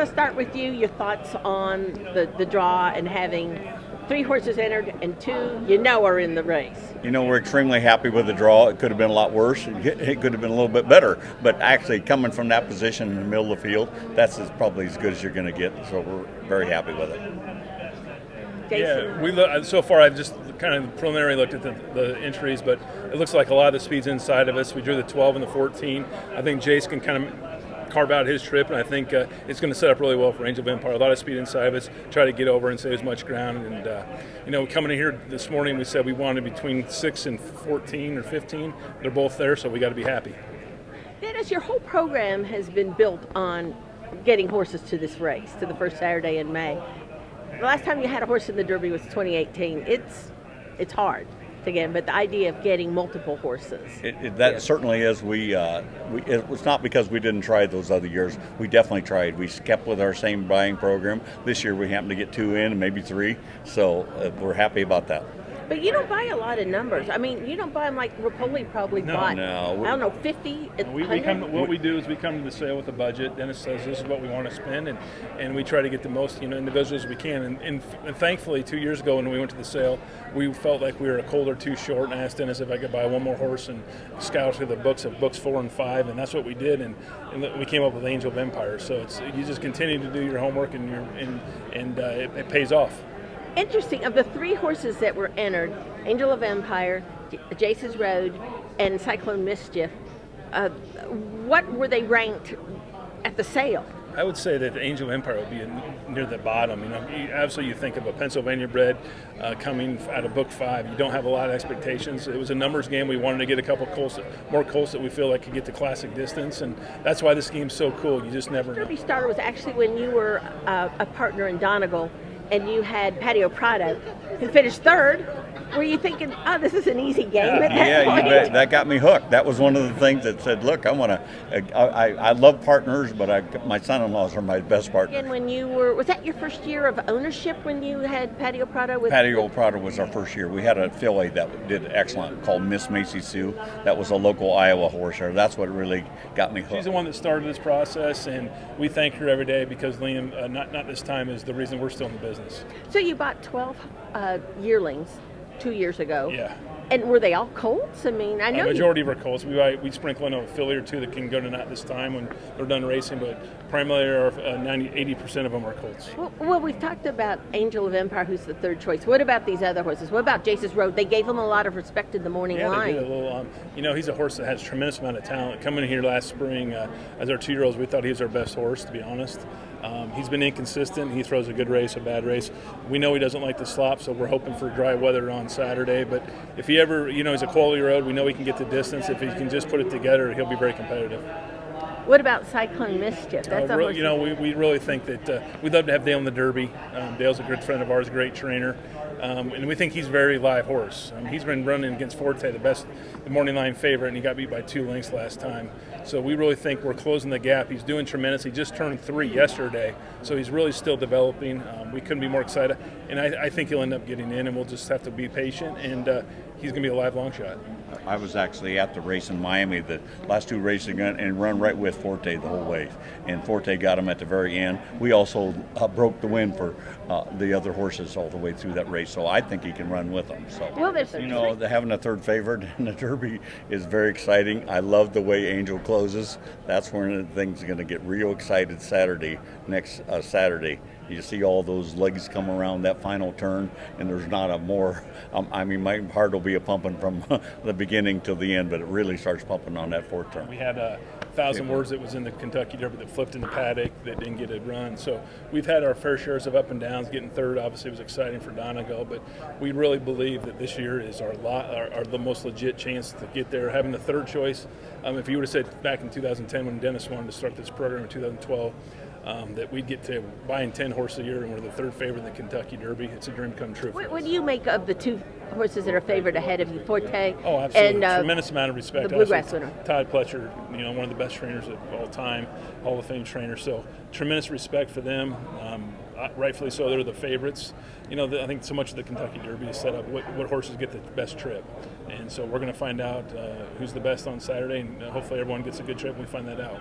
let's start with you. Your thoughts on the draw and having 3 horses entered and 2 are in the race. We're extremely happy with the draw. It could have been a lot worse. It could have been a little bit better. But actually, coming from that position in the middle of the field, probably as good as you're going to get. So we're very happy with it. Jason? Yeah, so far I've just kind of preliminary looked at the entries, but it looks like a lot of the speed's inside of us. We drew the 12 and the 14. I think Jace can kind of carve out his trip, and I think it's going to set up really well for Angel of Empire. A lot of speed inside of us, try to get over and save as much ground. And, coming in here this morning, we said we wanted between 6 and 14 or 15. They're both there, so we got to be happy. Dennis, your whole program has been built on getting horses to this race, to the first Saturday in May. The last time you had a horse in the Derby was 2018. It's hard to get, but the idea of getting multiple horses. That certainly is. It was not because we didn't try those other years. We definitely tried. We kept with our same buying program. This year we happened to get 2 in, maybe 3. So we're happy about that. But you don't buy a lot of numbers. I mean, you don't buy them like Rapoli probably bought. No. I don't know, 50, what we do is we come to the sale with a budget. Dennis says this is what we want to spend, and we try to get the most individuals we can. And thankfully, 2 years ago when we went to the sale, we felt like we were a colt or 2 short, and I asked Dennis if I could buy one more horse and scout through the books 4 and 5, and that's what we did. And we came up with Angel of Empire. So you just continue to do your homework, and it pays off. Interesting. Of the 3 horses that were entered, Angel of Empire, Jace's Road, and Cyclone Mischief, what were they ranked at the sale? I would say that the Angel of Empire would be near the bottom. Obviously you think of a Pennsylvania bred coming out of Book 5. You don't have a lot of expectations. It was a numbers game. We wanted to get a couple more colts that we feel like could get the classic distance, and that's why this game's so cool. You just never know. Derby starter was actually when you were a partner in Donegal, and you had Patio Prado, who finished 3rd. Were you thinking, this is an easy game at that point? Yeah, that got me hooked. That was one of the things that said, look, I love partners, but my son-in-laws are my best partners. And when was that your first year of ownership when you had Patio Prado? Patio Prado was our first year. We had a filly that did excellent called Miss Macy Sue. That was a local Iowa horse. That's what really got me hooked. She's the one that started this process, and we thank her every day because Liam, not this time, is the reason we're still in the business. So you bought 12 yearlings 2 years ago. Yeah. And were they all colts? I mean, I know the majority of our colts. We sprinkle in a filly or 2 that can go to knot this time when they're done racing, but primarily 80% of them are colts. Well, we've talked about Angel of Empire, who's the 3rd choice. What about these other horses? What about Jace's Road? They gave him a lot of respect in the morning line. They did a little. He's a horse that has a tremendous amount of talent. Coming in here last spring as our 2-year-olds, we thought he was our best horse, to be honest. He's been inconsistent. He throws a good race, a bad race. We know he doesn't like the slop, so we're hoping for dry weather on Saturday. But if he ever, he's a quality road, we know he can get the distance. If he can just put it together, he'll be very competitive. What about Cyclone Mischief? That's we really think that we'd love to have Dale in the Derby. Dale's a good friend of ours, a great trainer. And we think he's a very live horse. He's been running against Forte, the morning line favorite, and he got beat by 2 lengths last time. So we really think we're closing the gap. He's doing tremendous. He just turned 3 yesterday, so he's really still developing. We couldn't be more excited. And I think he'll end up getting in, and we'll just have to be patient. And he's going to be a live long shot. I was actually at the race in Miami, the last 2 races, and run right with Forte the whole way. And Forte got him at the very end. We also broke the win for the other horses all the way through that race, so I think he can run with them. So, having a 3rd favorite in the Derby is very exciting. I love the way Angel closes. That's one of the things that's going to get real excited next Saturday. You see all those legs come around that final turn, and there's not a more. My heart will be a pumping from the beginning till the end, but it really starts pumping on that 4th turn. We had 1,000 words that was in the Kentucky Derby that flipped in the paddock that didn't get a run. So we've had our fair shares of up and downs. Getting 3rd obviously was exciting for Donegal, but we really believe that this year is our the most legit chance to get there. Having the 3rd choice, if you would have said back in 2010 when Dennis wanted to start this program in 2012, that we'd get to buying 10 horses a year and we're the 3rd favorite in the Kentucky Derby. It's a dream come true. What do you make of the 2 horses that are favored ahead of you, Forte? Oh, absolutely. And tremendous amount of respect. The Bluegrass winner. Todd Pletcher, one of the best trainers of all time, Hall of Fame trainer. So tremendous respect for them. Rightfully so, they're the favorites. I think so much of the Kentucky Derby is set up what horses get the best trip. And so we're going to find out who's the best on Saturday, and hopefully everyone gets a good trip and we find that out.